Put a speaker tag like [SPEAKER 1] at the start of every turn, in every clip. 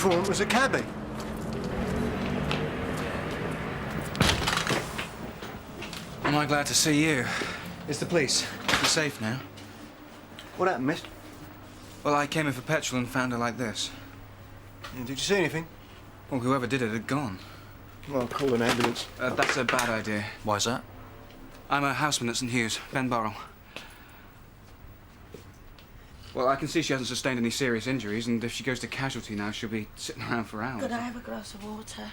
[SPEAKER 1] informant was a cabbie.
[SPEAKER 2] Am I glad to see you? It's the police. You're safe now.
[SPEAKER 1] What happened, miss?
[SPEAKER 2] Well, I came in for petrol and found her like this.
[SPEAKER 1] Yeah, did you see anything?
[SPEAKER 2] Well, whoever did it had gone.
[SPEAKER 1] Well, call an ambulance.
[SPEAKER 2] That's a bad idea.
[SPEAKER 3] Why's that?
[SPEAKER 2] I'm a houseman at St Hughes, Ben Burrell. Well, I can see she hasn't sustained any serious injuries, and if she goes to casualty now, she'll be sitting around for hours.
[SPEAKER 4] Could I have a glass of water?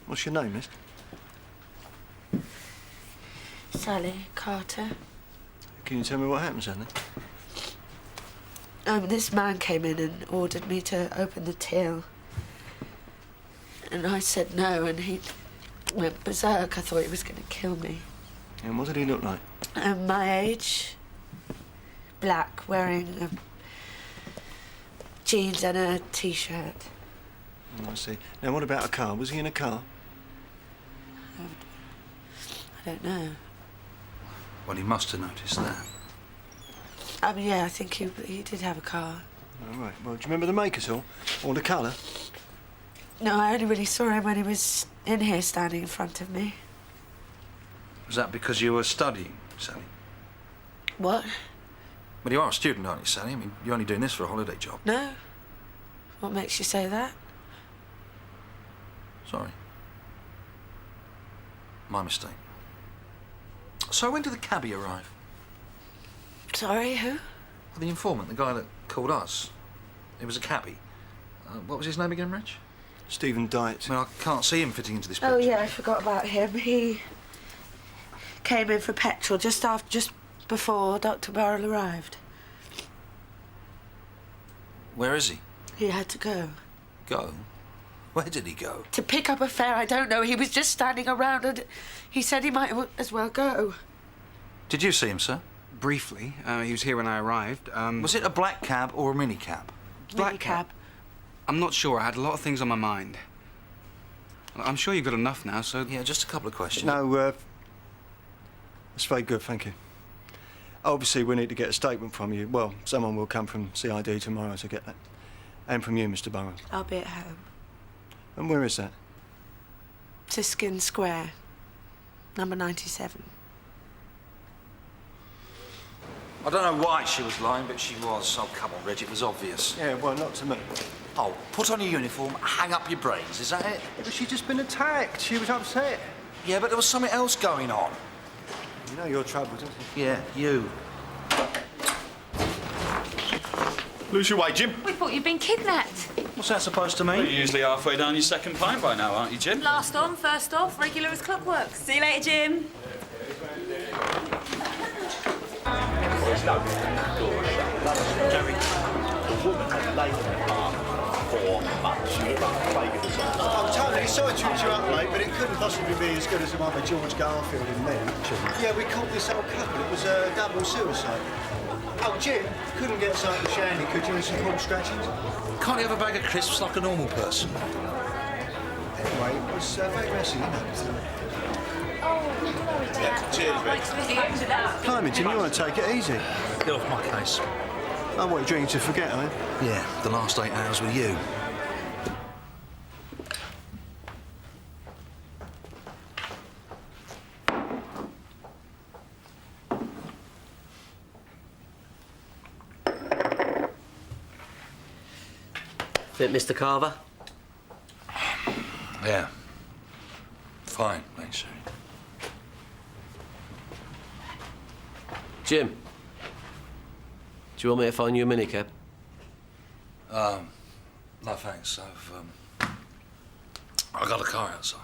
[SPEAKER 1] What's your name, miss?
[SPEAKER 4] Sally Carter.
[SPEAKER 1] Can you tell me what happened, Sally?
[SPEAKER 4] This man came in and ordered me to open the till. And I said no, and he went berserk. I thought he was going to kill me.
[SPEAKER 1] And what did he look like?
[SPEAKER 4] My age, black, wearing jeans and a T-shirt.
[SPEAKER 1] Oh, I see. Now, what about a car? Was he in a car?
[SPEAKER 4] I don't know.
[SPEAKER 3] Well, he must have noticed that.
[SPEAKER 4] Yeah, I think he did have a car.
[SPEAKER 1] All right. Well, do you remember the make at all? Or the colour?
[SPEAKER 4] No, I only really saw him when he was in here standing in front of me.
[SPEAKER 3] Was that because you were studying, Sally?
[SPEAKER 4] What?
[SPEAKER 3] Well, you are a student, aren't you, Sally? I mean, you're only doing this for a holiday job.
[SPEAKER 4] No. What makes you say that?
[SPEAKER 3] Sorry. My mistake. So when did the cabbie arrive?
[SPEAKER 4] Sorry, who?
[SPEAKER 3] Well, the informant, the guy that called us. He was a cabbie. What was his name again, Rich?
[SPEAKER 1] Stephen Diet.
[SPEAKER 3] I mean, I can't see him fitting into this picture.
[SPEAKER 4] Oh, yeah, I forgot about him. He came in for petrol just before Dr. Burrell arrived.
[SPEAKER 3] Where is he?
[SPEAKER 4] He had to go.
[SPEAKER 3] Go? Where did he go?
[SPEAKER 4] To pick up a fare, I don't know. He was just standing around and he said he might as well go.
[SPEAKER 3] Did you see him, sir?
[SPEAKER 2] Briefly. He was here when I arrived.
[SPEAKER 3] Was it a black cab or a minicab?
[SPEAKER 2] Black cab. I'm not sure. I had a lot of things on my mind. I'm sure you've got enough now, so...
[SPEAKER 3] Yeah, just a couple of questions.
[SPEAKER 1] No, that's very good, thank you. Obviously, we need to get a statement from you. Well, someone will come from CID tomorrow to get that. And from you, Mr. Burrell.
[SPEAKER 4] I'll be at home.
[SPEAKER 1] And where is that?
[SPEAKER 4] Siskin Square, number 97.
[SPEAKER 3] I don't know why she was lying, but she was. Oh, come on, Reg, it was obvious.
[SPEAKER 1] Yeah, well, not to me.
[SPEAKER 3] Oh, put on your uniform, hang up your brains, is that it?
[SPEAKER 1] Yeah, but she'd just been attacked. She was upset.
[SPEAKER 3] Yeah, but there was something else going on.
[SPEAKER 1] You know you're trouble, don't you?
[SPEAKER 3] Yeah, you.
[SPEAKER 5] Lose your way, Jim.
[SPEAKER 6] We thought you'd been kidnapped.
[SPEAKER 3] What's that supposed to mean?
[SPEAKER 5] Well, you're usually halfway down your second pint by now, aren't you, Jim?
[SPEAKER 6] Last on, first off, regular as clockwork. See you later, Jim.
[SPEAKER 1] I'm totally sorry to interrupt, mate, but it couldn't possibly be as good as the one with George Garfield and me. Yeah, we caught this old couple. It was a double suicide. Oh, Jim, couldn't get something shandy, could you, and some pork scratchings?
[SPEAKER 3] Can't you have a bag of crisps like a normal person?
[SPEAKER 1] Anyway, it was very messy, you know.
[SPEAKER 5] Cheers, Reg.
[SPEAKER 1] Blimey, Jim, you want to take it easy.
[SPEAKER 3] Get off my case.
[SPEAKER 1] I want your dream to forget, eh?
[SPEAKER 3] Yeah, the last 8 hours with you.
[SPEAKER 7] Fit, Mr. Carver?
[SPEAKER 3] Yeah. Fine, thanks, Sherry.
[SPEAKER 7] Jim, do you want me to find you a minicab?
[SPEAKER 3] No, thanks. I've got a car outside.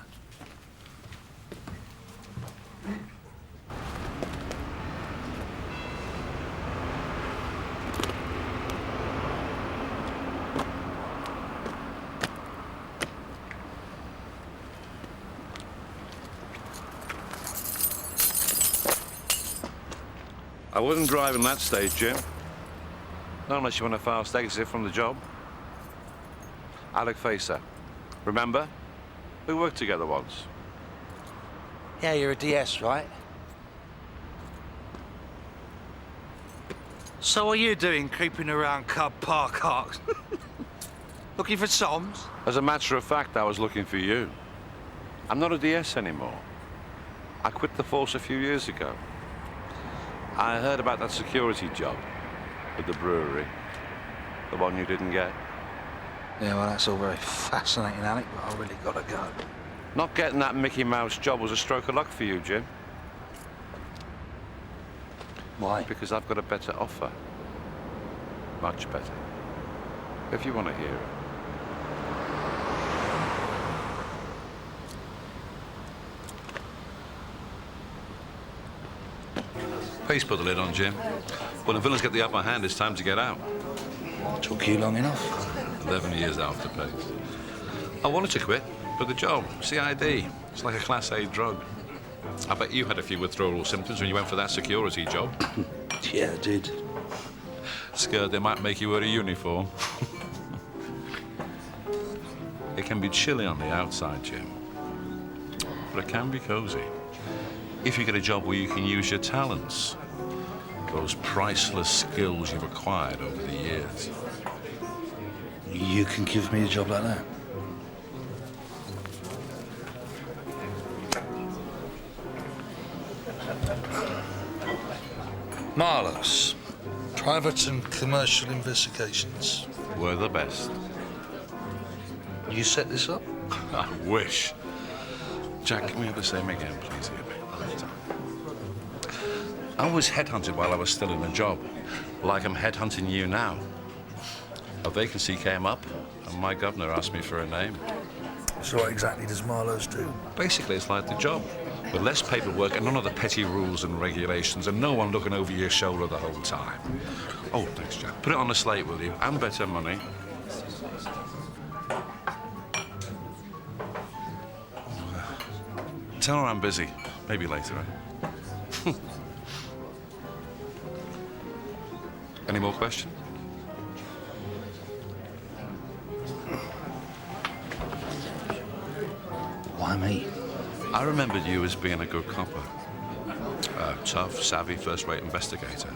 [SPEAKER 8] I wouldn't drive in that state, Jim. Not unless you want a fast exit from the job. Alec Facer. Remember? We worked together once.
[SPEAKER 3] Yeah, you're a DS, right? So what are you doing, creeping around Cub Park Arcs? Looking for Soms?
[SPEAKER 8] As a matter of fact, I was looking for you. I'm not a DS anymore. I quit the force a few years ago. I heard about that security job at the brewery. The one you didn't get.
[SPEAKER 3] Yeah, well, that's all very fascinating, Alec, but I really gotta go.
[SPEAKER 8] Not getting that Mickey Mouse job was a stroke of luck for you, Jim.
[SPEAKER 3] Why?
[SPEAKER 8] Because I've got a better offer. Much better. If you want to hear it.
[SPEAKER 9] Please put the lid on, Jim. When the villains get the upper hand, it's time to get out.
[SPEAKER 3] Took you long enough.
[SPEAKER 9] 11 years after Pace. I wanted to quit, but the job, CID, it's like a Class A drug. I bet you had a few withdrawal symptoms when you went for that security job.
[SPEAKER 3] Yeah, I did.
[SPEAKER 9] Scared they might make you wear a uniform. It can be chilly on the outside, Jim, but it can be cozy. If you get a job where you can use your talents, those priceless skills you've acquired over the years.
[SPEAKER 3] You can give me a job like that? Marlowe's. Private and commercial investigations.
[SPEAKER 9] We're the best.
[SPEAKER 3] You set this up?
[SPEAKER 9] I wish. Jack, can we have the same again, please? I was headhunted while I was still in a job, like I'm headhunting you now. A vacancy came up, and my governor asked me for a name.
[SPEAKER 3] So what exactly does Marlowe's do?
[SPEAKER 9] Basically, it's like the job, with less paperwork and none of the petty rules and regulations, and no one looking over your shoulder the whole time. Oh, thanks, Jack. Put it on the slate, will you? And better money. Tell her I'm busy. Maybe later, eh? Any more questions?
[SPEAKER 3] Why me?
[SPEAKER 9] I remembered you as being a good copper. Tough, savvy, first-rate investigator.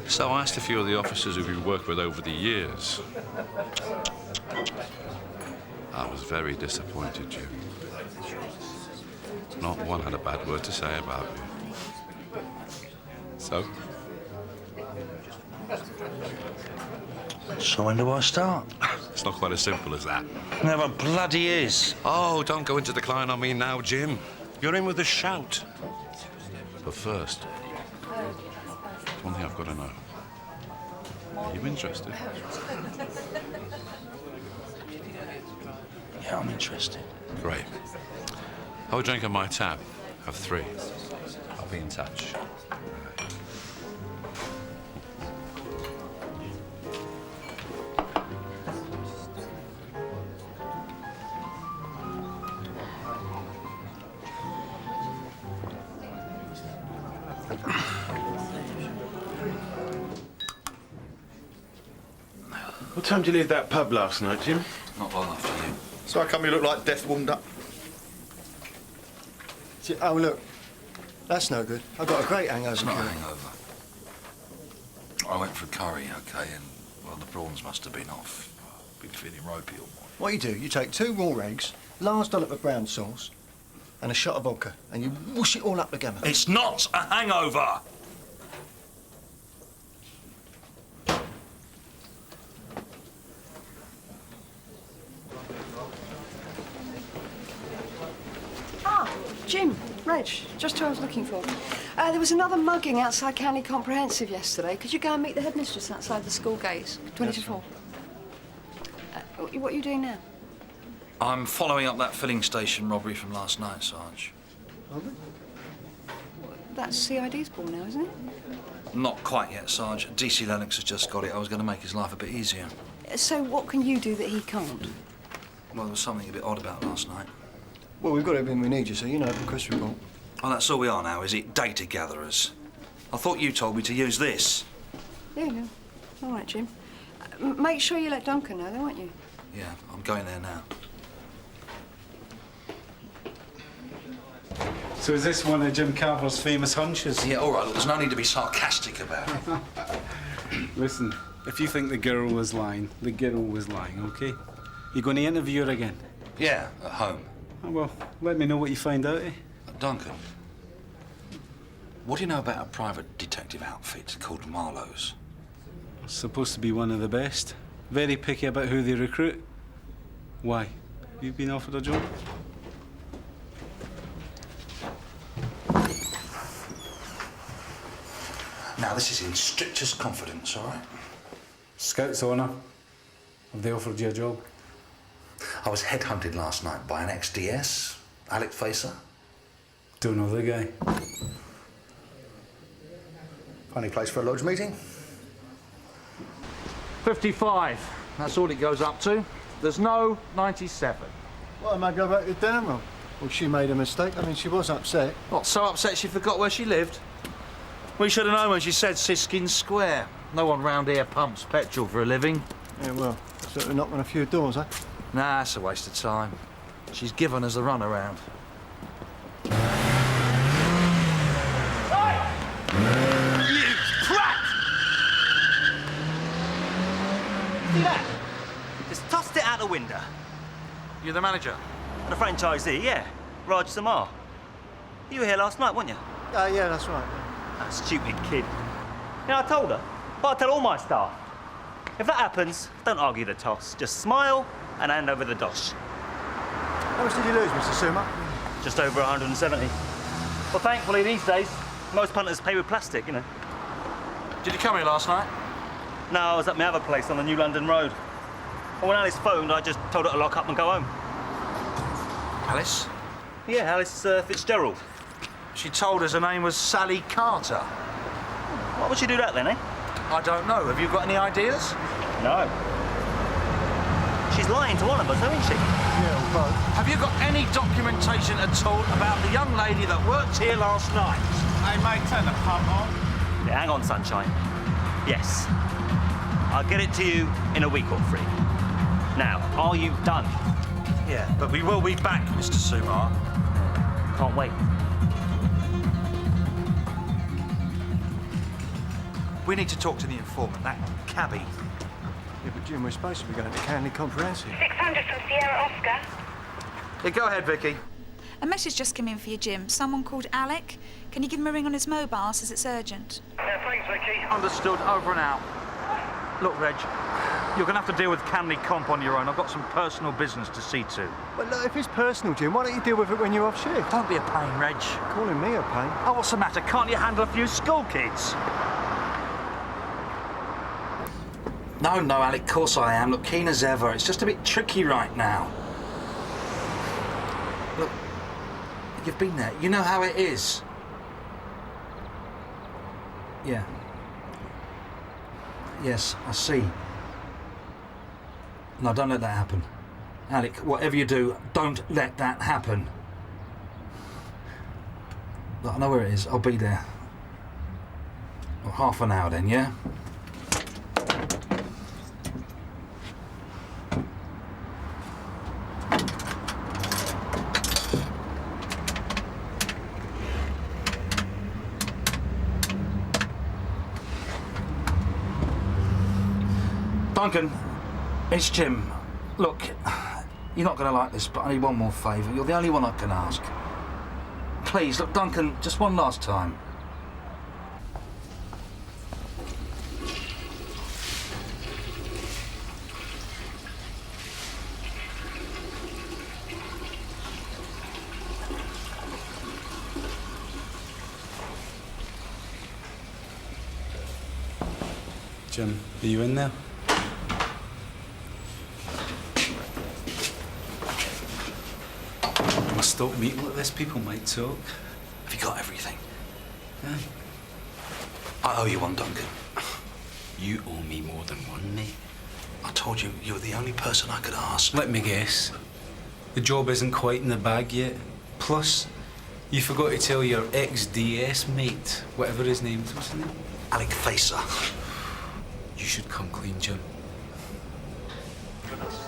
[SPEAKER 9] So I asked a few of the officers who we've worked with over the years. I was very disappointed, Jim. Not one had a bad word to say about you. So?
[SPEAKER 3] So when do I start?
[SPEAKER 9] It's not quite as simple as that.
[SPEAKER 3] Never bloody is.
[SPEAKER 9] Oh, don't go into decline on me now, Jim. You're in with a shout. But first, one thing I've got to know. Are you interested?
[SPEAKER 3] Yeah, I'm interested.
[SPEAKER 9] Great. Have a drink on my tab. Have 3. I'll be in touch.
[SPEAKER 10] What time did you leave that pub last night, Jim?
[SPEAKER 3] Not long after you.
[SPEAKER 10] So how come you look like death warmed up?
[SPEAKER 1] Oh, look. That's no good. I've got a great hangover.
[SPEAKER 3] It's not a hangover. I went for a curry, OK, and, well, the prawns must have been off. Been feeling ropey all morning.
[SPEAKER 1] What you do, you take 2 raw eggs, large dollop of brown sauce, and a shot of vodka, and you whoosh it all up together.
[SPEAKER 3] It's not a hangover!
[SPEAKER 11] Jim, Reg, just who I was looking for. There was another mugging outside County Comprehensive yesterday. Could you go and meet the headmistress outside the school gates? 20 to 4. What are you doing now?
[SPEAKER 3] I'm following up that filling station robbery from last night, Sarge.
[SPEAKER 11] That's CID's ball now, isn't it?
[SPEAKER 3] Not quite yet, Sarge. DC Lennox has just got it. I was going to make his life a bit easier.
[SPEAKER 11] So what can you do that he can't?
[SPEAKER 3] Well, there was something a bit odd about last night.
[SPEAKER 1] Well, we've got everything we need, you see, you know, for Chris report.
[SPEAKER 3] Oh, that's all we are now, is it? Data gatherers. I thought you told me to use this.
[SPEAKER 11] There you go. All right, Jim. Make sure you let Duncan know, though, won't you?
[SPEAKER 3] Yeah, I'm going there now.
[SPEAKER 12] So is this one of Jim Carver's famous hunches?
[SPEAKER 3] Yeah, all right, look, there's no need to be sarcastic about it.
[SPEAKER 12] Listen, if you think the girl was lying, the girl was lying, OK? You going to interview her again?
[SPEAKER 3] Yeah, at home.
[SPEAKER 12] Oh, well, let me know what you find out, eh?
[SPEAKER 3] Duncan, what do you know about a private detective outfit called Marlowe's?
[SPEAKER 12] It's supposed to be one of the best. Very picky about who they recruit. Why? You been offered a job?
[SPEAKER 3] Now, this is in strictest confidence, all right?
[SPEAKER 12] Scout's honour. Have they offered you a job?
[SPEAKER 3] I was headhunted last night by an ex-DS, Alec Facer.
[SPEAKER 12] Don't know the guy.
[SPEAKER 1] Funny place for a lodge meeting.
[SPEAKER 13] 55. That's all it goes up to. There's no 97.
[SPEAKER 1] Well, I might go back to dinner, Well, she made a mistake. I mean, she was upset.
[SPEAKER 13] What, so upset she forgot where she lived? We should have known when she said Siskin Square. No one round here pumps petrol for a living.
[SPEAKER 1] Yeah, well, certainly knocked on a few doors, eh?
[SPEAKER 13] Nah, it's a waste of time. She's given us the runaround.
[SPEAKER 5] You prat! See that? Just tossed it out the window.
[SPEAKER 13] You're the manager?
[SPEAKER 5] The franchisee, yeah. Raj Samar. You were here last night, weren't you?
[SPEAKER 1] Yeah, that's right.
[SPEAKER 5] That stupid kid. Yeah, I told her. But I tell all my staff. If that happens, don't argue the toss. Just smile and hand over the dosh.
[SPEAKER 1] How much did you lose, Mr. Suma?
[SPEAKER 5] Just over 170. Well, thankfully, these days, most punters pay with plastic, you know.
[SPEAKER 13] Did you come here last night?
[SPEAKER 5] No, I was at my other place on the New London Road. And when Alice phoned, I just told her to lock up and go home.
[SPEAKER 13] Alice?
[SPEAKER 5] Yeah, Alice Fitzgerald.
[SPEAKER 13] She told us her name was Sally Carter.
[SPEAKER 5] Why would she do that then, eh?
[SPEAKER 13] I don't know. Have you got any ideas?
[SPEAKER 5] No. She's lying to one of us, isn't she?
[SPEAKER 1] Yeah, well,
[SPEAKER 13] Have you got any documentation at all about the young lady that worked here last night?
[SPEAKER 10] Hey, mate, turn the pump on.
[SPEAKER 5] Yeah, hang on, sunshine. Yes. I'll get it to you in a week or 3. Now, are you done?
[SPEAKER 13] Yeah, but we will be back, Mr. Sumar.
[SPEAKER 5] Can't wait.
[SPEAKER 13] We need to talk to the informant, that cabbie.
[SPEAKER 1] yeah, but Jim, we're supposed to be going to Canley Comprehensive.
[SPEAKER 14] 600 from Sierra Oscar.
[SPEAKER 13] Yeah, go ahead, Vicky.
[SPEAKER 14] A message just came in for you, Jim. Someone called Alec. Can you give him a ring on his mobile? Says it's urgent.
[SPEAKER 5] Thanks, Vicky.
[SPEAKER 13] Understood. Over and out. Look, Reg, you're going to have to deal with Canley Comp on your own. I've got some personal business to see to.
[SPEAKER 1] Well, look, if it's personal, Jim, why don't you deal with it when you're off shift?
[SPEAKER 13] Don't be a pain, Reg.
[SPEAKER 1] Calling me a pain.
[SPEAKER 13] Oh, what's the matter? Can't you handle a few school kids?
[SPEAKER 3] No, Alec, of course I am. Look, keen as ever. It's just a bit tricky right now. Look, you've been there. You know how it is. Yeah. Yes, I see. No, don't let that happen. Alec, whatever you do, don't let that happen. Look, I know where it is. I'll be there. Well, half an hour then, yeah? Duncan, it's Jim. Look, you're not going to like this, but I need one more favour. You're the only one I can ask. Please, look, Duncan, just one last time.
[SPEAKER 12] Jim, are you in there? Stop meeting like this, people might talk.
[SPEAKER 3] Have you got everything?
[SPEAKER 12] Yeah.
[SPEAKER 3] I owe you one, Duncan.
[SPEAKER 12] You owe me more than one, mate.
[SPEAKER 3] I told you you were the only person I could ask.
[SPEAKER 12] Let me guess. The job isn't quite in the bag yet. Plus, you forgot to tell your ex-DS mate, whatever his name is. What's his name?
[SPEAKER 3] Alec Facer.
[SPEAKER 12] You should come clean, Jim.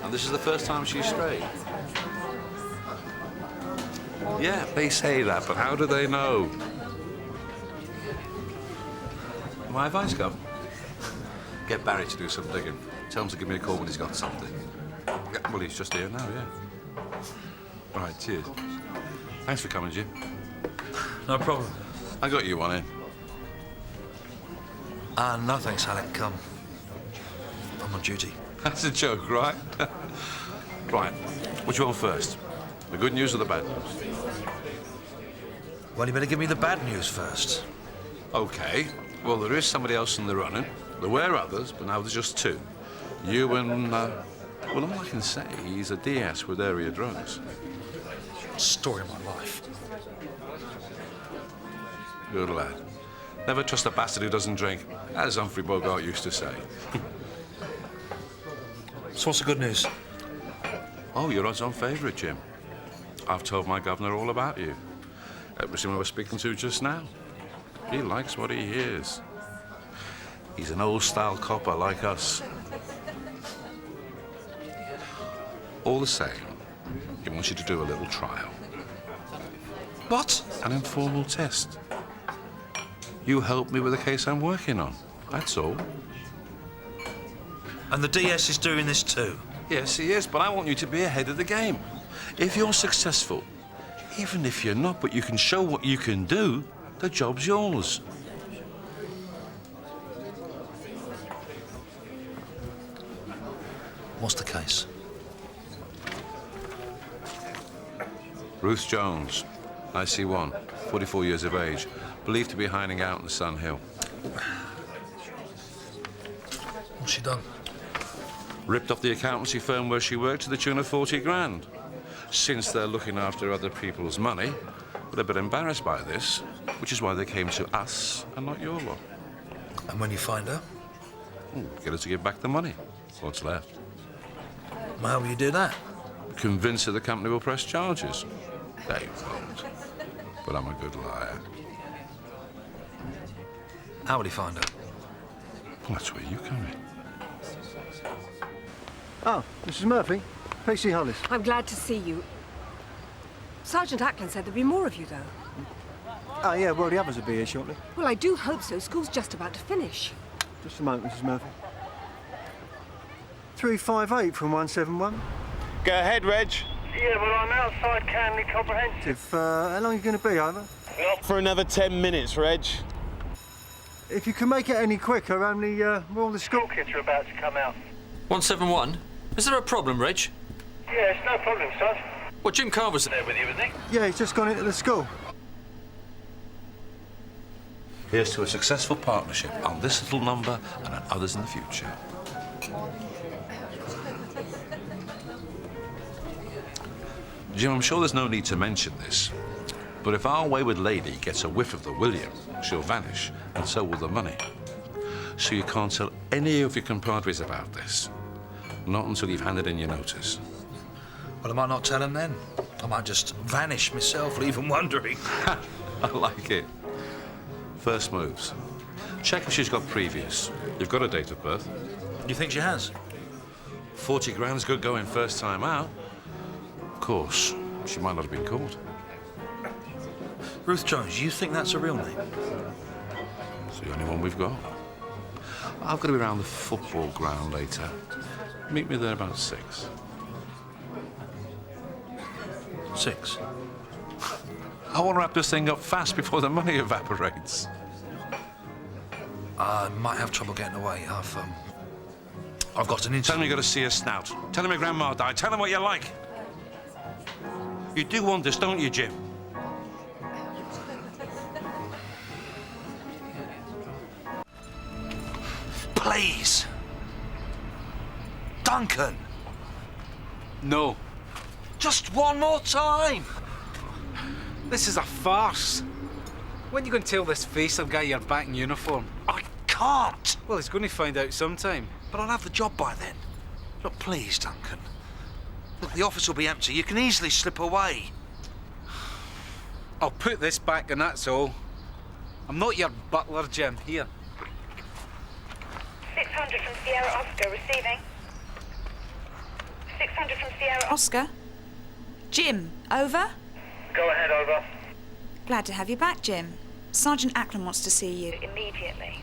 [SPEAKER 8] And this is the first time she's strayed.
[SPEAKER 9] Yeah, they say that, but how do they know? My advice, Gov? Get Barry to do some digging. Tell him to give me a call when he's got something. Yeah, well, he's just here now, yeah. Right, cheers. Thanks for coming, Jim.
[SPEAKER 13] No problem.
[SPEAKER 9] I got you one in.
[SPEAKER 13] No thanks, Alec. I'm on duty.
[SPEAKER 9] That's a joke, right? Right, which one first? The good news or the bad news?
[SPEAKER 13] Well, you better give me the bad news first.
[SPEAKER 9] OK. Well, there is somebody else in the running. There were others, but now there's just two. You and, well, all I can say, he's a DS with area drugs.
[SPEAKER 13] Story of my life.
[SPEAKER 9] Good lad. Never trust a bastard who doesn't drink, as Humphrey Bogart used to say.
[SPEAKER 13] So what's the good news?
[SPEAKER 9] Oh, you're odds-on favourite, Jim. I've told my governor all about you. That was him I was speaking to just now. He likes what he hears. He's an old-style copper like us. All the same, he wants you to do a little trial.
[SPEAKER 13] What?
[SPEAKER 9] An informal test. You help me with the case I'm working on. That's all.
[SPEAKER 13] And the DS is doing this too?
[SPEAKER 9] Yes, he is, but I want you to be ahead of the game. If you're successful, even if you're not, but you can show what you can do, the job's yours.
[SPEAKER 13] What's the case?
[SPEAKER 9] Ruth Jones, IC1, 44 years of age, believed to be hiding out in the Sun Hill.
[SPEAKER 13] What's she done?
[SPEAKER 9] Ripped off the accountancy firm where she worked to the tune of 40 grand. Since they're looking after other people's money, they're a bit embarrassed by this, which is why they came to us and not your lot.
[SPEAKER 13] And when you find her?
[SPEAKER 9] Get her to give back the money. What's left?
[SPEAKER 13] Well, how will you do that?
[SPEAKER 9] Convince her the company will press charges. They won't. But I'm a good liar.
[SPEAKER 13] How will he find her?
[SPEAKER 9] Well, that's where you come in.
[SPEAKER 1] Oh, Mrs. Murphy. PC Hollis.
[SPEAKER 11] I'm glad to see you. Sergeant Ackland said there'd be more of you, though.
[SPEAKER 1] Oh, yeah, well, the others will be here shortly.
[SPEAKER 11] Well, I do hope so. School's just about to finish.
[SPEAKER 1] Just a moment, Mrs. Murphy. 358 from 171.
[SPEAKER 10] Go ahead, Reg. Yeah, well, I'm outside Canley Comprehensive.
[SPEAKER 1] How long are you going to be, over?
[SPEAKER 10] Not for another 10 minutes, Reg.
[SPEAKER 1] If you can make it any quicker, only all the school
[SPEAKER 10] kids are about to come out.
[SPEAKER 15] 171? Is there a problem, Reg?
[SPEAKER 10] Yeah, it's no problem, son.
[SPEAKER 15] Well, Jim Carver's
[SPEAKER 10] there with you, isn't he?
[SPEAKER 1] Yeah, he's just gone into the school.
[SPEAKER 9] Here's to a successful partnership on this little number and on others in the future. Jim, I'm sure there's no need to mention this, but if our wayward lady gets a whiff of the William, she'll vanish, and so will the money. So you can't tell any of your compadres about this. Not until you've handed in your notice.
[SPEAKER 13] Well, I might not tell him then. I might just vanish myself, leave him wondering.
[SPEAKER 9] I like it. First moves. Check if she's got previous. You've got a date of birth.
[SPEAKER 13] You think she has?
[SPEAKER 9] 40 grand's good going first time out. Of course, she might not have been caught.
[SPEAKER 13] Ruth Jones, you think that's a real name?
[SPEAKER 9] It's the only one we've got. I've got to be around the football ground later. Meet me there about 6.
[SPEAKER 13] 6?
[SPEAKER 9] I want to wrap this thing up fast before the money evaporates.
[SPEAKER 13] I might have trouble getting away. I've got an interview.
[SPEAKER 9] Tell him you got to see a snout. Tell him your grandma died. Tell him what you like. You do want this, don't you, Jim?
[SPEAKER 13] Please. Duncan.
[SPEAKER 12] No.
[SPEAKER 13] Just one more time.
[SPEAKER 12] This is a farce. When are you going to tell this face-up guy you're back in uniform?
[SPEAKER 13] I can't.
[SPEAKER 12] Well, he's going to find out sometime.
[SPEAKER 13] But I'll have the job by then. Look, please, Duncan. Look, the office will be empty. You can easily slip away.
[SPEAKER 12] I'll put this back and that's all. I'm not your butler, Jim. Here.
[SPEAKER 16] 600 from Sierra Oscar, receiving. 600 from Sierra
[SPEAKER 14] Oscar? Jim, over?
[SPEAKER 10] Go ahead, over.
[SPEAKER 14] Glad to have you back, Jim. Sergeant Ackland wants to see you.
[SPEAKER 16] Immediately.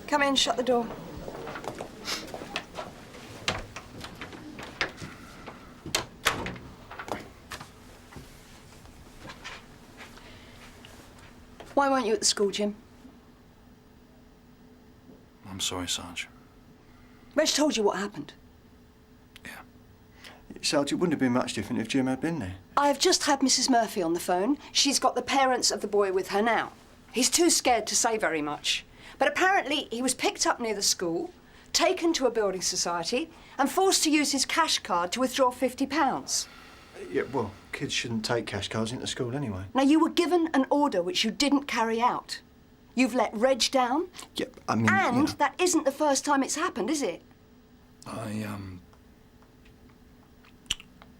[SPEAKER 11] Come in, shut the door. Why weren't you at the school, Jim?
[SPEAKER 3] I'm sorry, Sarge.
[SPEAKER 11] Reg told you what happened.
[SPEAKER 1] Sarge, it wouldn't have been much different if Jim had been there.
[SPEAKER 11] I have just had Mrs. Murphy on the phone. She's got the parents of the boy with her now. He's too scared to say very much. But apparently he was picked up near the school, taken to a building society, and forced to use his cash card to withdraw £50.
[SPEAKER 1] Yeah, well, kids shouldn't take cash cards into school anyway.
[SPEAKER 11] Now, you were given an order which you didn't carry out. You've let Reg down.
[SPEAKER 1] Yeah, I mean,
[SPEAKER 11] And
[SPEAKER 1] you know.
[SPEAKER 11] that isn't the first time it's happened, is it?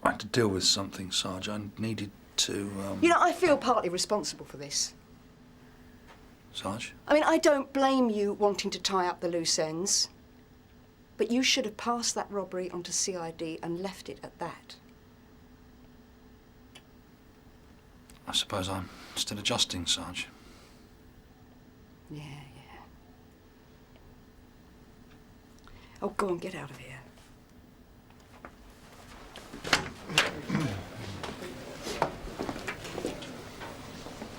[SPEAKER 3] I had to deal with something, Sarge. I needed to,
[SPEAKER 11] You know, I feel partly responsible for this.
[SPEAKER 3] Sarge?
[SPEAKER 11] I mean, I don't blame you wanting to tie up the loose ends. But you should have passed that robbery onto CID and left it at that.
[SPEAKER 3] I suppose I'm still adjusting, Sarge.
[SPEAKER 11] Yeah. Oh, go on, get out of here.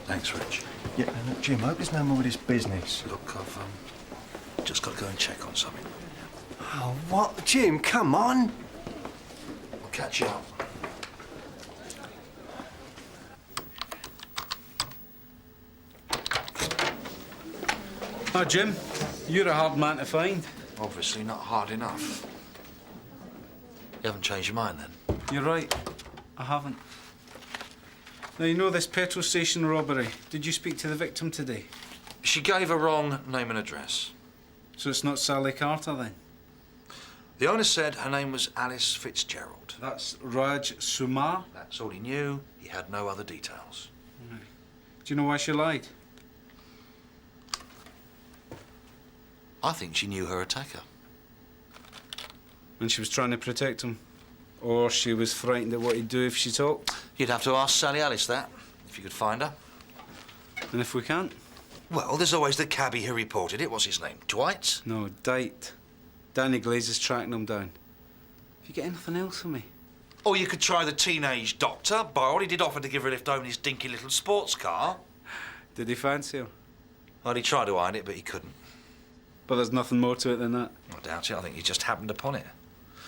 [SPEAKER 3] Thanks, Rich.
[SPEAKER 1] Yeah, and look, Jim, I hope there's no more of this business.
[SPEAKER 3] Look, I've just got to go and check on something.
[SPEAKER 1] Oh, what? Jim, come on.
[SPEAKER 3] I'll catch you up.
[SPEAKER 12] Oh, Jim, you're a hard man to find.
[SPEAKER 3] Obviously not hard enough. You haven't changed your mind, then?
[SPEAKER 12] You're right. I haven't. Now, you know this petrol station robbery. Did you speak to the victim today?
[SPEAKER 3] She gave a wrong name and address.
[SPEAKER 12] So it's not Sally Carter, then?
[SPEAKER 3] The owner said her name was Alice Fitzgerald.
[SPEAKER 12] That's Raj Sumar?
[SPEAKER 3] That's all he knew. He had no other details.
[SPEAKER 12] Right. Do you know why she lied?
[SPEAKER 3] I think she knew her attacker.
[SPEAKER 12] And she was trying to protect him? Or she was frightened at what he'd do if she talked?
[SPEAKER 3] You'd have to ask Sally Alice that, if you could find her.
[SPEAKER 12] And if we can't?
[SPEAKER 3] Well, there's always the cabbie who reported it. What's his name? Dwight?
[SPEAKER 12] No, Dite. Danny Glaze is tracking him down. Have you got anything else for me?
[SPEAKER 3] Or you could try the teenage doctor. By all, he did offer to give her a lift home in his dinky little sports car.
[SPEAKER 12] Did he fancy her?
[SPEAKER 3] Well, he tried to hide it, but he couldn't.
[SPEAKER 12] But there's nothing more to it than that.
[SPEAKER 3] I doubt it. I think he just happened upon it.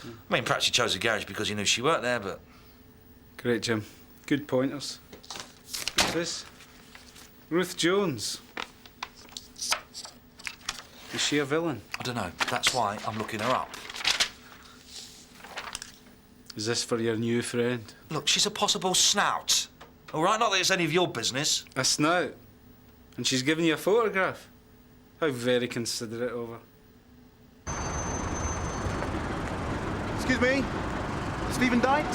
[SPEAKER 3] I mean, perhaps he chose the garage because he knew she worked there, but...
[SPEAKER 12] Great, Jim. Good pointers. What's this? Ruth Jones. Is she a villain?
[SPEAKER 3] I don't know. That's why I'm looking her up.
[SPEAKER 12] Is this for your new friend?
[SPEAKER 3] Look, she's a possible snout. All right? Not that it's any of your business.
[SPEAKER 12] A snout? And she's given you a photograph? How very considerate of her.
[SPEAKER 10] Excuse me? Stephen Dite?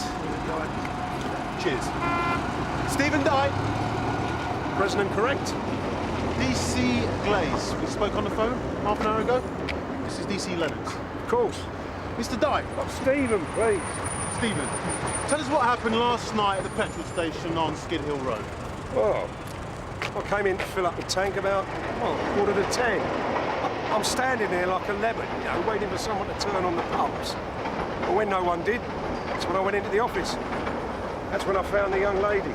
[SPEAKER 10] Cheers. Stephen Dite? President correct? DC Glaze. We spoke on the phone half an hour ago. This is DC Leonards. Of course. Mr. Dite. Oh, Stephen, please. Stephen, tell us what happened last night at the petrol station on Skid Hill Road.
[SPEAKER 17] Well, I came in to fill up the tank about, well, 9:45. I'm standing there like a lemon, you know, waiting for someone to turn on the pumps. But when no one did, that's when I went into the office. That's when I found the young lady.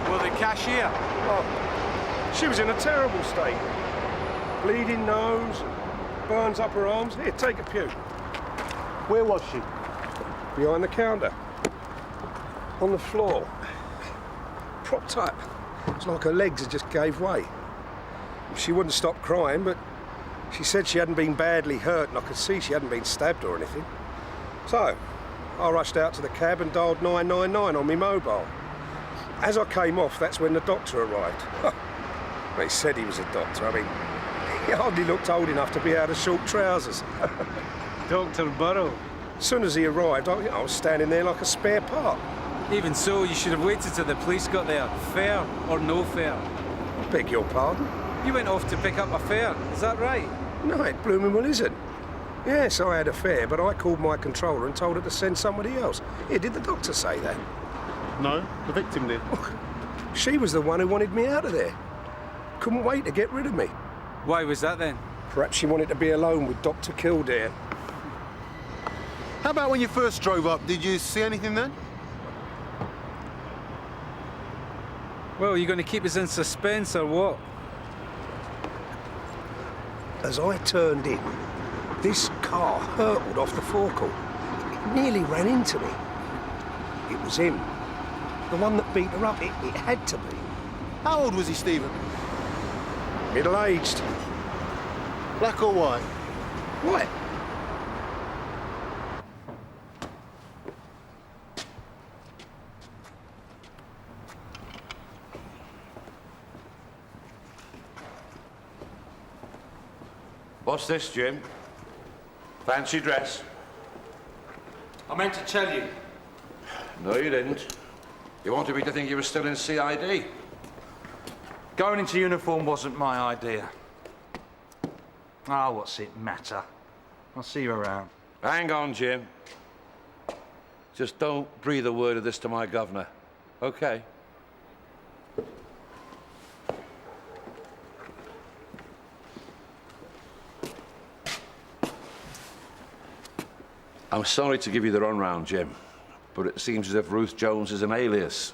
[SPEAKER 10] Well, the cashier?
[SPEAKER 17] Oh, she was in a terrible state. Bleeding nose, burns up her arms. Here, take a puke.
[SPEAKER 10] Where was she?
[SPEAKER 17] Behind the counter. On the floor. Propped up. It's like her legs had just gave way. She wouldn't stop crying, but she said she hadn't been badly hurt, and I could see she hadn't been stabbed or anything. So, I rushed out to the cab and dialed 999 on my mobile. As I came off, that's when the doctor arrived. He said he was a doctor. I mean, he hardly looked old enough to be out of short trousers.
[SPEAKER 12] Dr. Burrow.
[SPEAKER 17] As soon as he arrived, I was standing there like a spare part.
[SPEAKER 12] Even so, you should have waited till the police got there. Fair or no fair?
[SPEAKER 17] Beg your pardon?
[SPEAKER 12] You went off to pick up a fare, is that right?
[SPEAKER 17] No, it blooming well isn't. Yes, I had a fare, but I called my controller and told her to send somebody else. Here, did the doctor say that?
[SPEAKER 10] No, the victim did.
[SPEAKER 17] She was the one who wanted me out of there. Couldn't wait to get rid of me.
[SPEAKER 12] Why was that then?
[SPEAKER 17] Perhaps she wanted to be alone with Dr. Kildare.
[SPEAKER 10] How about when you first drove up? Did you see anything then?
[SPEAKER 12] Well, you going to keep us in suspense or what?
[SPEAKER 17] As I turned in, this car hurtled off the forecourt. It nearly ran into me. It was him. The one that beat her up. It had to be.
[SPEAKER 10] How old was he, Stephen?
[SPEAKER 17] Middle-aged.
[SPEAKER 10] Black or white?
[SPEAKER 17] White.
[SPEAKER 8] What's this, Jim? Fancy dress?
[SPEAKER 3] I meant to tell you.
[SPEAKER 8] No, you didn't. You wanted me to think you were still in CID.
[SPEAKER 3] Going into uniform wasn't my idea. Ah, what's it matter? I'll see you around.
[SPEAKER 8] Hang on, Jim. Just don't breathe a word of this to my governor, okay? I'm sorry to give you the runaround, Jim, but it seems as if Ruth Jones is an alias.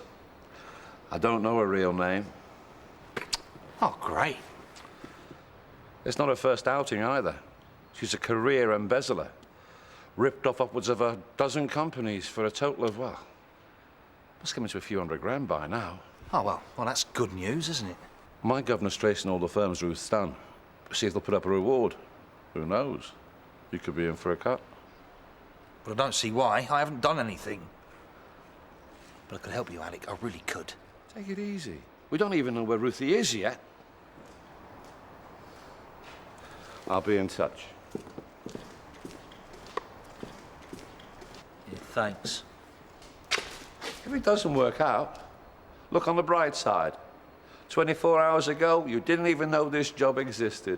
[SPEAKER 8] I don't know her real name.
[SPEAKER 3] Oh, great.
[SPEAKER 8] It's not her first outing either. She's a career embezzler. Ripped off upwards of a dozen companies for a total of, well, must come into a few $100,000 by now.
[SPEAKER 3] Oh, well, that's good news, isn't it?
[SPEAKER 8] My governor's tracing all the firms Ruth's done. See if they'll put up a reward. Who knows? You could be in for a cut.
[SPEAKER 3] But I don't see why. I haven't done anything. But I could help you, Alec. I really could.
[SPEAKER 8] Take it easy. We don't even know where Ruthie is yet. I'll be in touch.
[SPEAKER 3] Yeah, thanks.
[SPEAKER 8] If it doesn't work out, look on the bright side. 24 hours ago, you didn't even know this job existed.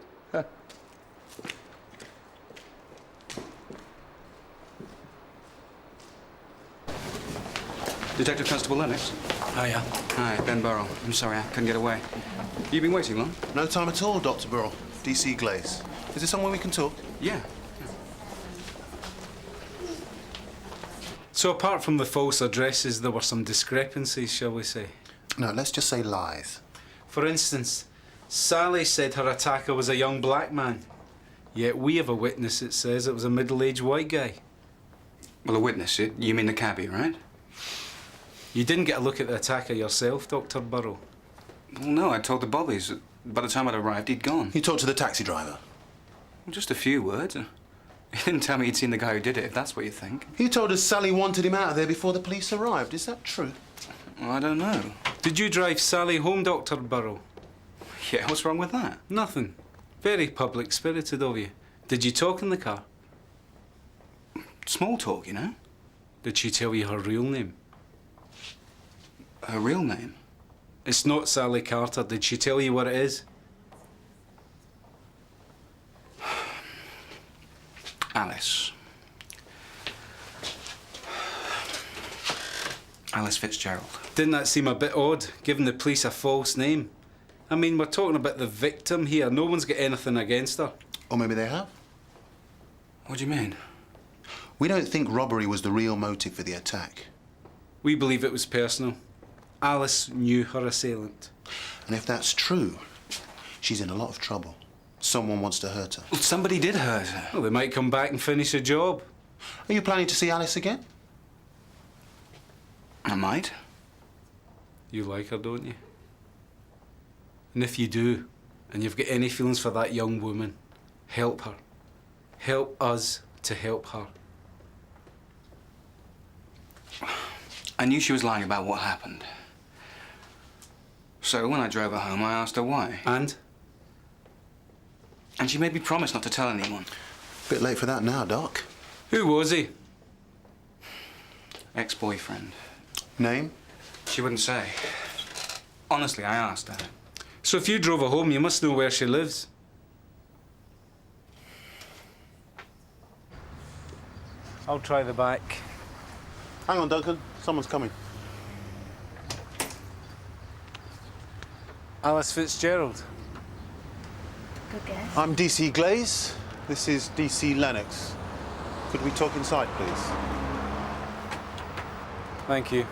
[SPEAKER 2] Detective Constable Lennox.
[SPEAKER 12] Oh, yeah.
[SPEAKER 2] Hi, Ben Burrell. I'm sorry, I couldn't get away. You been waiting long?
[SPEAKER 10] No time at all, Dr. Burrell. DC Glaze. Is there somewhere we can talk?
[SPEAKER 2] Yeah.
[SPEAKER 12] So apart from the false addresses, there were some discrepancies, shall we say?
[SPEAKER 10] No, let's just say lies.
[SPEAKER 12] For instance, Sally said her attacker was a young black man. Yet we have a witness that says it was a middle-aged white guy.
[SPEAKER 2] Well, a witness, you mean the cabbie, right?
[SPEAKER 12] You didn't get a look at the attacker yourself, Dr. Burrell?
[SPEAKER 2] Well, no, I told the bobbies. By the time I'd arrived, he'd gone.
[SPEAKER 10] You talked to the taxi driver?
[SPEAKER 2] Well, just a few words. He didn't tell me he'd seen the guy who did it, if that's what you think.
[SPEAKER 10] He told us Sally wanted him out of there before the police arrived. Is that true?
[SPEAKER 2] Well, I don't know.
[SPEAKER 12] Did you drive Sally home, Dr. Burrell?
[SPEAKER 2] Yeah, what's wrong with that?
[SPEAKER 12] Nothing. Very public-spirited of you. Did you talk in the car?
[SPEAKER 2] Small talk, you know.
[SPEAKER 12] Did she tell you her real name?
[SPEAKER 2] Her real name?
[SPEAKER 12] It's not Sally Carter. Did she tell you what it is?
[SPEAKER 2] Alice. Alice Fitzgerald.
[SPEAKER 12] Didn't that seem a bit odd, giving the police a false name? I mean, we're talking about the victim here. No one's got anything against her.
[SPEAKER 10] Or maybe they have.
[SPEAKER 2] What do you mean?
[SPEAKER 10] We don't think robbery was the real motive for the attack.
[SPEAKER 12] We believe it was personal. Alice knew her assailant.
[SPEAKER 10] And if that's true, she's in a lot of trouble. Someone wants to hurt her.
[SPEAKER 2] Well, somebody did hurt her.
[SPEAKER 12] Well, they might come back and finish the job.
[SPEAKER 10] Are you planning to see Alice again?
[SPEAKER 2] I might.
[SPEAKER 12] You like her, don't you? And if you do, and you've got any feelings for that young woman, help her. Help us to help her.
[SPEAKER 2] I knew she was lying about what happened. So when I drove her home, I asked her why.
[SPEAKER 12] And?
[SPEAKER 2] And she made me promise not to tell anyone.
[SPEAKER 10] Bit late for that now, Doc.
[SPEAKER 12] Who was he?
[SPEAKER 2] Ex-boyfriend.
[SPEAKER 10] Name?
[SPEAKER 2] She wouldn't say. Honestly, I asked her.
[SPEAKER 12] So if you drove her home, you must know where she lives. I'll try the back.
[SPEAKER 10] Hang on, Duncan. Someone's coming.
[SPEAKER 12] Alice Fitzgerald.
[SPEAKER 6] Good guess.
[SPEAKER 10] I'm DC Glaze. This is DC Lennox. Could we talk inside, please?
[SPEAKER 12] Thank you.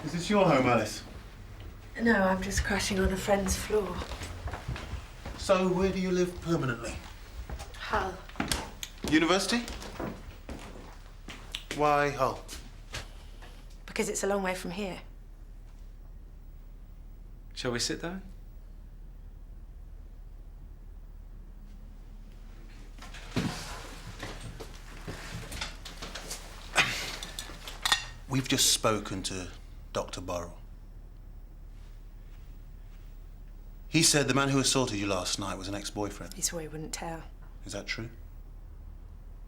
[SPEAKER 10] Is this your home, Alice?
[SPEAKER 4] No, I'm just crashing on a friend's floor.
[SPEAKER 10] So, where do you live permanently?
[SPEAKER 4] Hull.
[SPEAKER 10] University? Why Hull?
[SPEAKER 6] Because it's a long way from here.
[SPEAKER 12] Shall we sit down?
[SPEAKER 10] We've just spoken to Dr. Burrell. He said the man who assaulted you last night was an ex-boyfriend.
[SPEAKER 6] He swore he wouldn't tell.
[SPEAKER 10] Is that true?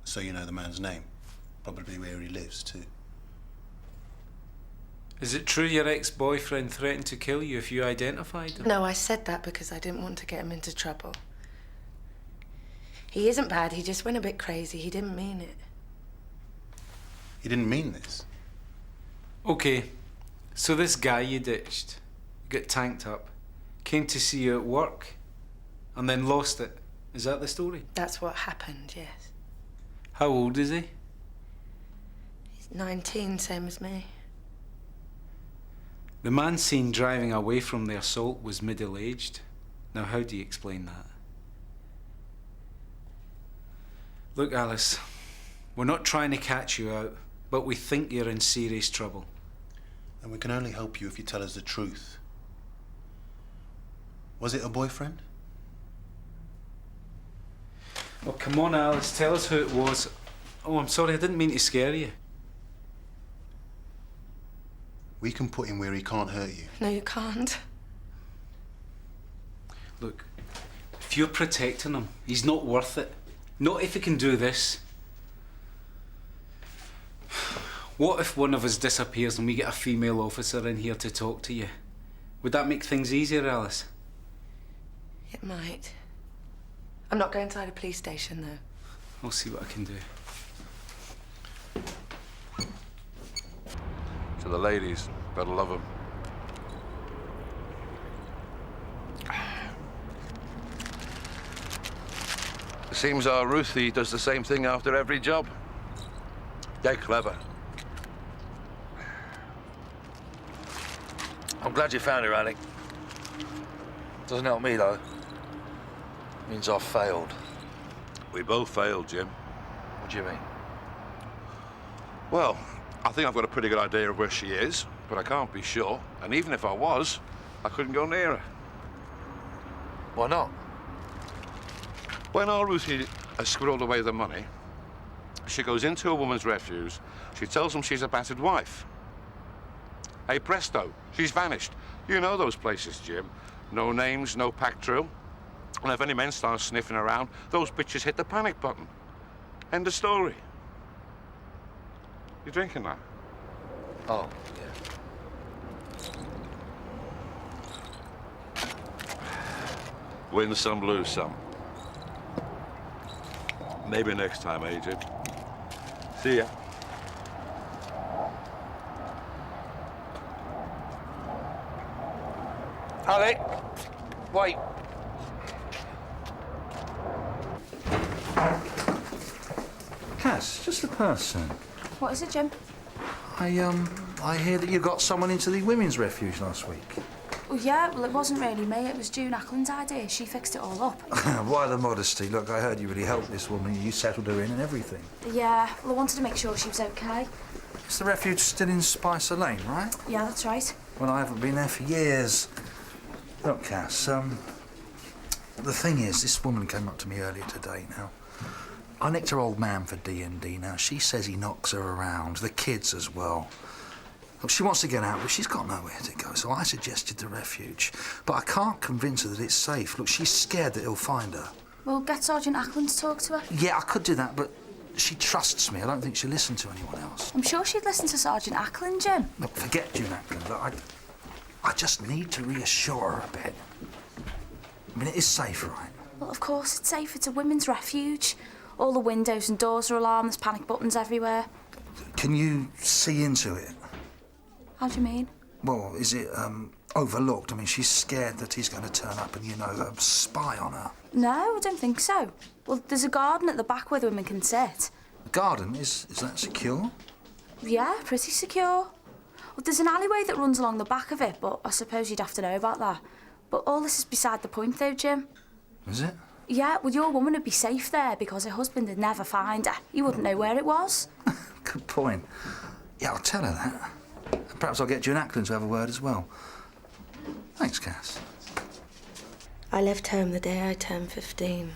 [SPEAKER 10] So you know the man's name, probably where he lives too.
[SPEAKER 12] Is it true your ex-boyfriend threatened to kill you if you identified him?
[SPEAKER 6] No, I said that because I didn't want to get him into trouble. He isn't bad, he just went a bit crazy. He didn't mean it.
[SPEAKER 10] He didn't mean this.
[SPEAKER 12] Okay, so this guy you ditched, got tanked up, came to see you at work, and then lost it. Is that the story?
[SPEAKER 6] That's what happened, yes.
[SPEAKER 12] How old is he?
[SPEAKER 6] He's 19, same as me.
[SPEAKER 12] The man seen driving away from the assault was middle-aged. Now, how do you explain that? Look, Alice, we're not trying to catch you out, but we think you're in serious trouble.
[SPEAKER 10] And we can only help you if you tell us the truth. Was it a boyfriend?
[SPEAKER 12] Oh, come on, Alice, tell us who it was. Oh, I'm sorry, I didn't mean to scare you.
[SPEAKER 10] We can put him where he can't hurt you.
[SPEAKER 6] No, you can't.
[SPEAKER 12] Look, if you're protecting him, he's not worth it. Not if he can do this. What if one of us disappears and we get a female officer in here to talk to you? Would that make things easier, Alice?
[SPEAKER 6] It might. I'm not going inside a police station, though.
[SPEAKER 12] I'll see what I can do.
[SPEAKER 8] To the ladies, better love them. It seems our Ruthie does the same thing after every job. They're clever.
[SPEAKER 13] I'm glad you found her, Alec. Doesn't help me, though. Means I've failed.
[SPEAKER 8] We both failed, Jim.
[SPEAKER 13] What do you mean?
[SPEAKER 8] Well, I think I've got a pretty good idea of where she is, but I can't be sure. And even if I was, I couldn't go near her.
[SPEAKER 13] Why not?
[SPEAKER 8] When our Ruthie has squirreled away the money, she goes into a woman's refuge. She tells them she's a battered wife. Hey, presto, she's vanished. You know those places, Jim. No names, no pack drill. And if any men start sniffing around, those bitches hit the panic button. End of story. You drinking that?
[SPEAKER 13] Oh, yeah.
[SPEAKER 8] Win some, lose some. Maybe next time, eh, Jim? See ya.
[SPEAKER 13] Alec, wait.
[SPEAKER 3] Cass, just a person.
[SPEAKER 14] What is it, Jim?
[SPEAKER 3] I hear that you got someone into the women's refuge last week.
[SPEAKER 14] Well, yeah, well, it wasn't really me. It was June Ackland's idea. She fixed it all up.
[SPEAKER 3] Why the modesty? Look, I heard you really helped this woman. You settled her in and everything.
[SPEAKER 14] Yeah, well, I wanted to make sure she was okay.
[SPEAKER 3] Is the refuge still in Spicer Lane, right?
[SPEAKER 14] Yeah, that's right.
[SPEAKER 3] Well, I haven't been there for years. Look, Cass, the thing is, this woman came up to me earlier today now. I nicked her old man for D&D now. She says he knocks her around, the kids as well. Look, she wants to get out, but she's got nowhere to go, so I suggested the refuge. But I can't convince her that it's safe. Look, she's scared that he'll find her.
[SPEAKER 14] Well, get Sergeant Ackland to talk to her.
[SPEAKER 3] Yeah, I could do that, but she trusts me. I don't think she'll listen to anyone else.
[SPEAKER 14] I'm sure she'd listen to Sergeant Ackland, Jim.
[SPEAKER 3] Look, forget June Ackland. I just need to reassure her a bit. I mean, it is safe, right?
[SPEAKER 14] Well, of course it's safe. It's a women's refuge. All the windows and doors are alarmed. There's panic buttons everywhere.
[SPEAKER 3] Can you see into it?
[SPEAKER 14] How do you mean?
[SPEAKER 3] Well, is it, overlooked? I mean, she's scared that he's going to turn up and, spy on her.
[SPEAKER 14] No, I don't think so. Well, there's a garden at the back where the women can sit.
[SPEAKER 3] The garden? Is that secure?
[SPEAKER 14] Yeah, pretty secure. Well, there's an alleyway that runs along the back of it, but I suppose you'd have to know about that. But all this is beside the point, though, Jim.
[SPEAKER 3] Is it?
[SPEAKER 14] Yeah, well, your woman would be safe there because her husband would never find her. You wouldn't know where it was.
[SPEAKER 3] Good point. Yeah, I'll tell her that. And perhaps I'll get you and Ackland to have a word as well. Thanks, Cass.
[SPEAKER 6] I left home the day I turned 15.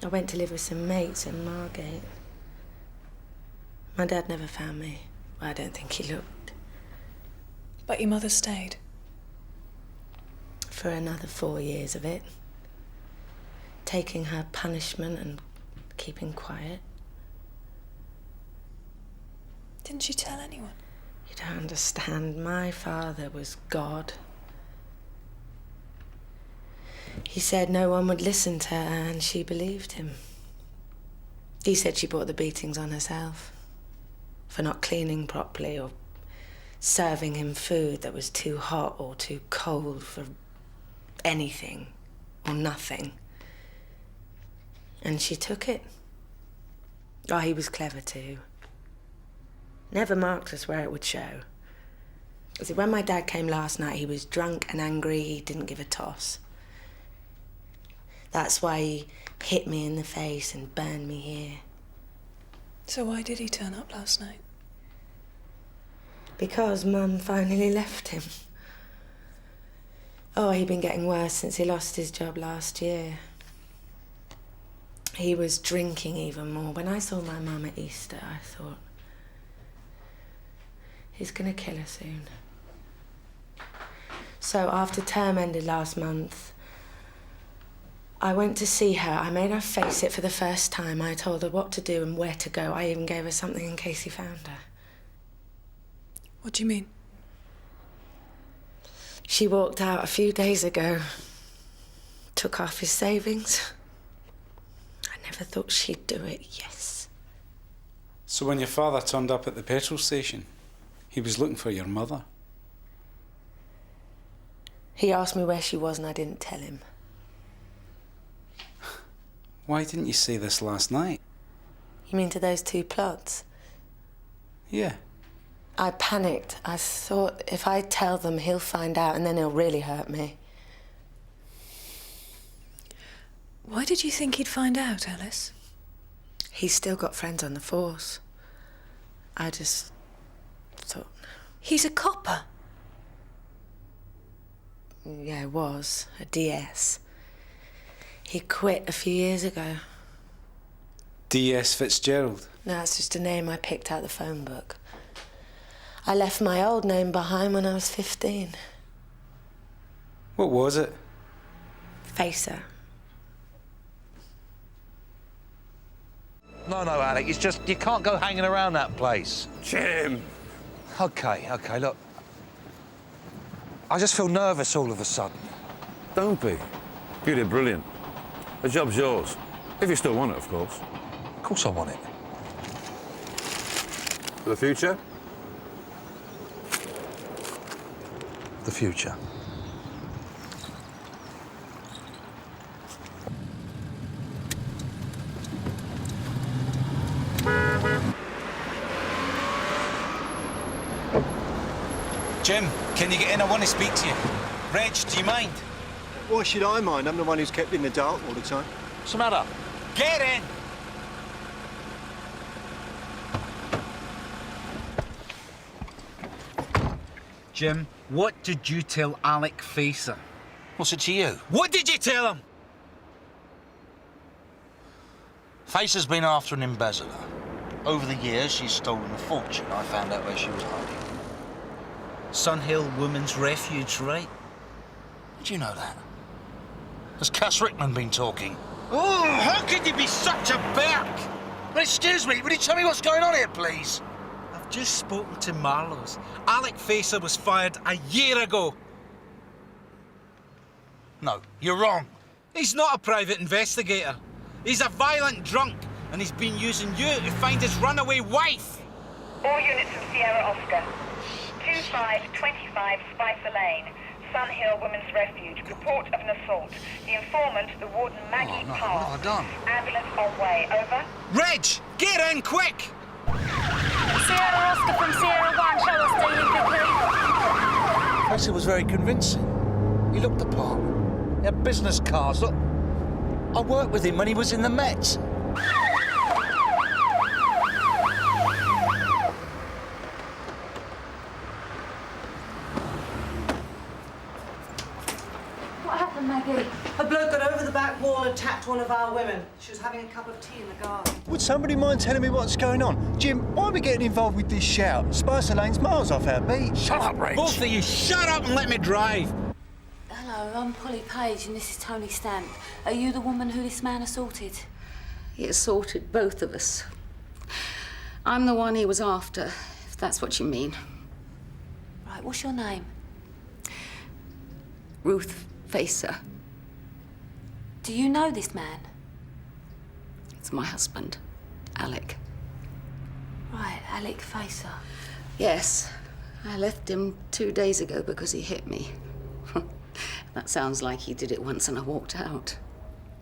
[SPEAKER 6] I went to live with some mates in Margate. My dad never found me. Well, I don't think he looked.
[SPEAKER 18] But your mother stayed?
[SPEAKER 6] For another 4 years of it. Taking her punishment and keeping quiet.
[SPEAKER 18] Didn't she tell anyone?
[SPEAKER 6] You don't understand. My father was God. He said no one would listen to her, and she believed him. He said she brought the beatings on herself for not cleaning properly or serving him food that was too hot or too cold for anything or nothing. And she took it. Oh, he was clever too. Never marked us where it would show. See, when my dad came last night, he was drunk and angry. He didn't give a toss. That's why he hit me in the face and burned me here.
[SPEAKER 18] So why did he turn up last night?
[SPEAKER 6] Because Mum finally left him. Oh, he'd been getting worse since he lost his job last year. He was drinking even more. When I saw my mum at Easter, I thought, he's gonna kill her soon. So after term ended last month, I went to see her. I made her face it for the first time. I told her what to do and where to go. I even gave her something in case he found her.
[SPEAKER 18] What do you mean?
[SPEAKER 6] She walked out a few days ago. Took off his savings. I never thought she'd do it, yes.
[SPEAKER 12] So when your father turned up at the petrol station, he was looking for your mother?
[SPEAKER 6] He asked me where she was and I didn't tell him.
[SPEAKER 12] Why didn't you say this last night?
[SPEAKER 6] You mean to those two plots?
[SPEAKER 12] Yeah.
[SPEAKER 6] I panicked. I thought if I tell them, he'll find out and then he'll really hurt me.
[SPEAKER 18] Why did you think he'd find out, Ellis?
[SPEAKER 6] He's still got friends on the force. I just thought...
[SPEAKER 18] He's a copper?
[SPEAKER 6] Yeah, was. A DS. He quit a few years ago.
[SPEAKER 12] D.S. Fitzgerald?
[SPEAKER 6] No, it's just a name I picked out the phone book. I left my old name behind when I was 15.
[SPEAKER 12] What was it?
[SPEAKER 6] Facer.
[SPEAKER 13] No, Alec, it's just you can't go hanging around that place.
[SPEAKER 8] Jim!
[SPEAKER 13] OK, look. I just feel nervous all of a sudden.
[SPEAKER 8] Don't be. You did brilliant. The job's yours. If you still want it, of course.
[SPEAKER 13] Of course I want it.
[SPEAKER 8] For the future?
[SPEAKER 13] The future.
[SPEAKER 19] Jim, can you get in? I want to speak to you. Reg, do you mind?
[SPEAKER 1] Why should I mind? I'm the one who's kept in the dark all the time.
[SPEAKER 13] What's the matter?
[SPEAKER 19] Get in!
[SPEAKER 20] Jim, what did you tell Alec Facer?
[SPEAKER 13] What's it to you?
[SPEAKER 19] What did you tell him?
[SPEAKER 13] Facer's been after an embezzler. Over the years, she's stolen a fortune. I found out where she was hiding.
[SPEAKER 20] Sunhill Women's Refuge, right?
[SPEAKER 13] Did you know that? Has Cass Rickman been talking?
[SPEAKER 20] Oh, how could you be such a berk?
[SPEAKER 13] Well, excuse me, would you tell me what's going on here, please?
[SPEAKER 20] I've just spoken to Marlowe's. Alec Facer was fired a year ago.
[SPEAKER 19] No, you're wrong. He's not a private investigator. He's a violent drunk, and he's been using you to find his runaway wife.
[SPEAKER 16] All units from Sierra Oscar. 2525 Spicer Lane, Sun Hill Women's Refuge. Report of an assault. The informant, the warden Maggie
[SPEAKER 3] no,
[SPEAKER 16] Parr.
[SPEAKER 3] what have I done?
[SPEAKER 16] Ambulance on way. Over.
[SPEAKER 19] Reg, get in quick!
[SPEAKER 14] Sierra Oscar from Sierra 1, show us quickly.
[SPEAKER 3] Facer was very convincing. He looked the part. He had business cards. Look, I worked with him when he was in the Met.
[SPEAKER 14] What happened, Maggie?
[SPEAKER 21] A bloke got over the back wall and attacked one of our women. She was having a cup of tea in the garden.
[SPEAKER 1] Would somebody mind telling me what's going on? Jim, why are we getting involved with this shout? Spicer Lane's miles off our beach.
[SPEAKER 3] Shut up, Reg.
[SPEAKER 19] Both of you, shut up and let me drive.
[SPEAKER 14] Hello, I'm Polly Page and this is Tony Stamp. Are you the woman who this man assaulted?
[SPEAKER 4] He assaulted both of us. I'm the one he was after, if that's what you mean.
[SPEAKER 14] Right, what's your name?
[SPEAKER 4] Ruth Facer.
[SPEAKER 14] Do you know this man?
[SPEAKER 4] It's my husband, Alec.
[SPEAKER 14] Right, Alec Facer.
[SPEAKER 4] Yes, I left him 2 days ago because he hit me. That sounds like he did it once and I walked out.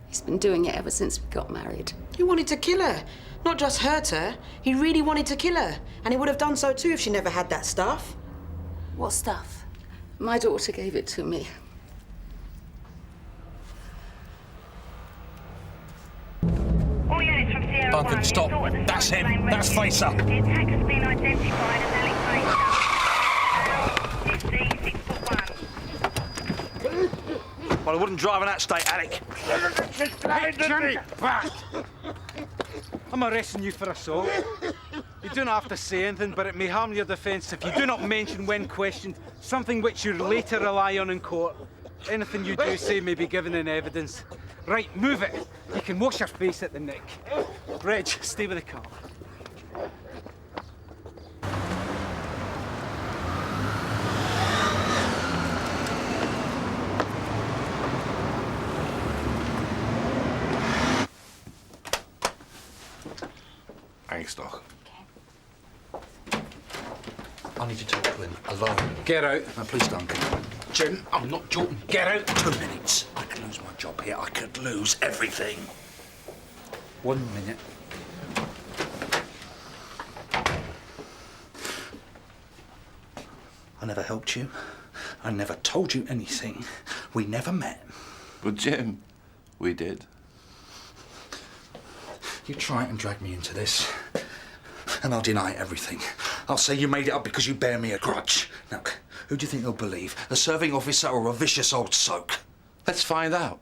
[SPEAKER 4] He's been doing it ever since we got married.
[SPEAKER 21] He wanted to kill her. Not just hurt her. He really wanted to kill her. And he would have done so too if she never had that stuff.
[SPEAKER 14] What stuff?
[SPEAKER 4] My daughter gave it to me.
[SPEAKER 16] All units from Sierra
[SPEAKER 19] Duncan,
[SPEAKER 16] 1.
[SPEAKER 19] stop. That's him. That's Facer.
[SPEAKER 16] The attack has been identified as Alec Facer. 6'1".
[SPEAKER 13] Well, I wouldn't drive in that state, Alec.
[SPEAKER 12] I'm arresting you for assault. You don't have to say anything, but it may harm your defence if you do not mention when questioned something which you later rely on in court. Anything you do say may be given in evidence. Right, move it. You can wash your face at the neck. Reg, stay with the car.
[SPEAKER 8] Thanks, Doc.
[SPEAKER 3] I need to talk to him alone.
[SPEAKER 12] Get out.
[SPEAKER 3] No, please, Duncan.
[SPEAKER 12] Jim, I'm not joking. Get out.
[SPEAKER 3] 2 minutes. I could lose my job here. I could lose everything.
[SPEAKER 12] 1 minute.
[SPEAKER 3] I never helped you. I never told you anything. We never met.
[SPEAKER 8] But, Jim, we did.
[SPEAKER 3] You try and drag me into this, and I'll deny everything. I'll say you made it up because you bear me a grudge. Now, who do you think they'll believe? A serving officer or a vicious old soak?
[SPEAKER 8] Let's find out.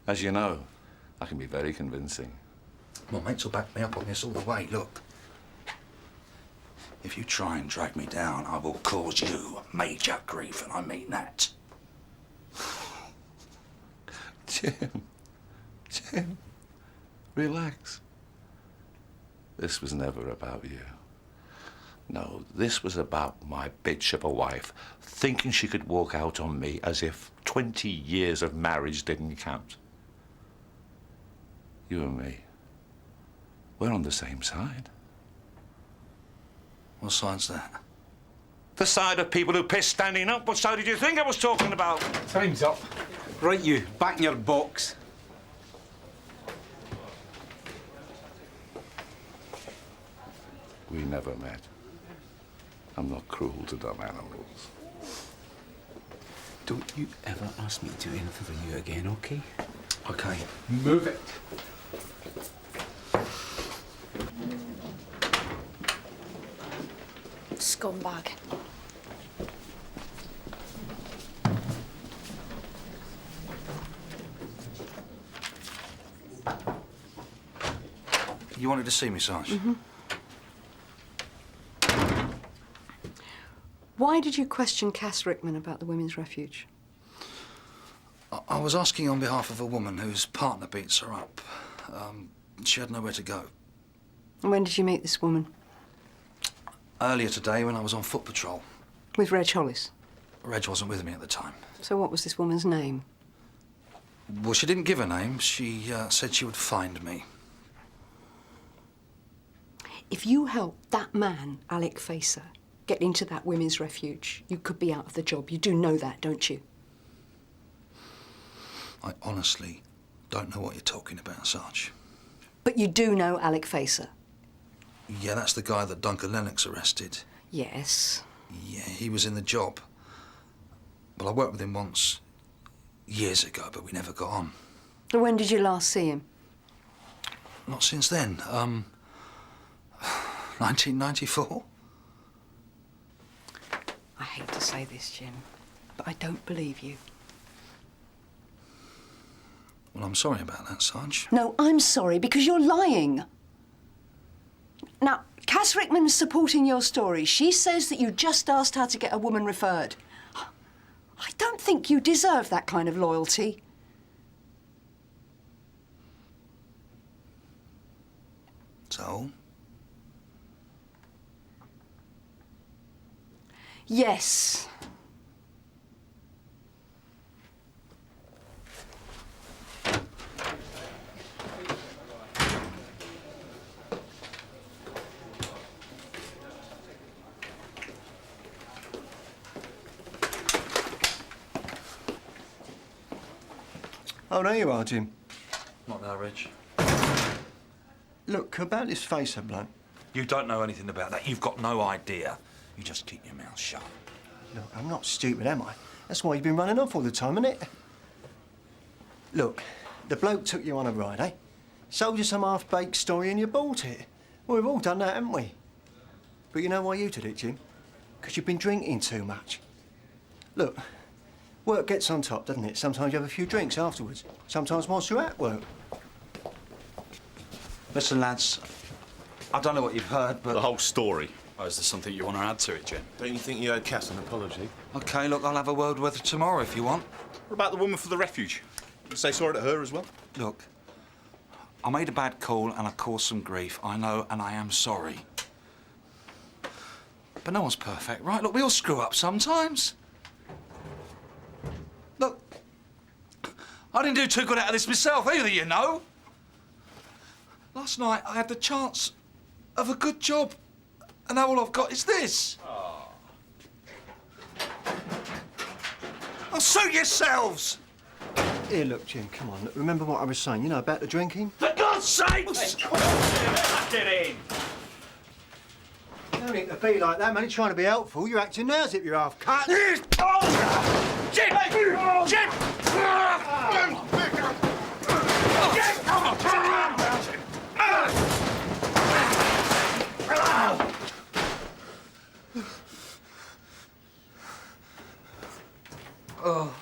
[SPEAKER 8] As you know, I can be very convincing.
[SPEAKER 3] My mates will back me up on this all the way. Look. If you try and drag me down, I will cause you major grief, and I mean that.
[SPEAKER 8] Jim, relax. This was never about you. No, this was about my bitch of a wife thinking she could walk out on me as if 20 years of marriage didn't count. You and me, we're on the same side.
[SPEAKER 3] What side's that?
[SPEAKER 8] The side of people who piss standing up. What side did you think I was talking about?
[SPEAKER 12] Time's up. Right, you. Back in your box.
[SPEAKER 8] We never met. I'm not cruel to dumb animals.
[SPEAKER 2] Don't you ever ask me to do anything for you again, okay?
[SPEAKER 3] Okay.
[SPEAKER 12] Move it.
[SPEAKER 14] Scumbag.
[SPEAKER 3] You wanted to see me, Sarge?
[SPEAKER 11] Mm-hmm. Why did you question Cass Rickman about the Women's Refuge?
[SPEAKER 3] I was asking on behalf of a woman whose partner beats her up. She had nowhere to go.
[SPEAKER 11] And when did you meet this woman?
[SPEAKER 3] Earlier today when I was on foot patrol.
[SPEAKER 11] With Reg Hollis.
[SPEAKER 3] Reg wasn't with me at the time.
[SPEAKER 11] So what was this woman's name?
[SPEAKER 3] Well, she didn't give a name. She said she would find me.
[SPEAKER 11] If you helped that man, Alec Facer, get into that women's refuge, you could be out of the job. You do know that, don't you?
[SPEAKER 3] I honestly don't know what you're talking about, Sarge.
[SPEAKER 11] But you do know Alec Facer?
[SPEAKER 3] Yeah, that's the guy that Duncan Lennox arrested.
[SPEAKER 11] Yes.
[SPEAKER 3] Yeah, he was in the job. Well, I worked with him once, years ago, but we never got on.
[SPEAKER 11] When did you last see him?
[SPEAKER 3] Not since then. 1994.
[SPEAKER 11] I hate to say this, Jim, but I don't believe you.
[SPEAKER 3] Well, I'm sorry about that, Sarge.
[SPEAKER 11] No, I'm sorry, because you're lying. Now, Cass Rickman's supporting your story. She says that you just asked her to get a woman referred. I don't think you deserve that kind of loyalty.
[SPEAKER 3] So?
[SPEAKER 11] Yes.
[SPEAKER 1] Oh, there you are, Jim.
[SPEAKER 3] Not now, Reg.
[SPEAKER 1] Look, about this Facer bloke.
[SPEAKER 3] You don't know anything about that. You've got no idea. You just keep your mouth shut.
[SPEAKER 1] Look, I'm not stupid, am I? That's why you've been running off all the time, isn't it? Look, the bloke took you on a ride, eh? Sold you some half-baked story and you bought it. Well, we've all done that, haven't we? But you know why you did it, Jim? Because you've been drinking too much. Look, work gets on top, doesn't it? Sometimes you have a few drinks afterwards. Sometimes whilst you're at work.
[SPEAKER 3] Listen, lads, I don't know what you've heard, but...
[SPEAKER 7] The whole story. Oh, is there something you want to add to it, Jim?
[SPEAKER 10] Don't you think you owed Cass an apology?
[SPEAKER 3] OK, look, I'll have a word with her tomorrow if you want.
[SPEAKER 7] What about the woman for the refuge? You say sorry to her as well?
[SPEAKER 3] Look, I made a bad call and I caused some grief. I know, and I am sorry. But no one's perfect, right? Look, we all screw up sometimes. Look, I didn't do too good out of this myself either, you know. Last night I had the chance of a good job, and now all I've got is this. Oh, suit yourselves!
[SPEAKER 1] Here, look, Jim, come on. Look, remember what I was saying, you know, about the drinking?
[SPEAKER 3] For God's sake!
[SPEAKER 5] Get in!
[SPEAKER 1] You don't need to be like that, man. You're trying to be helpful. You're acting now as if you're half cut.
[SPEAKER 3] Jim! Jim! Oh.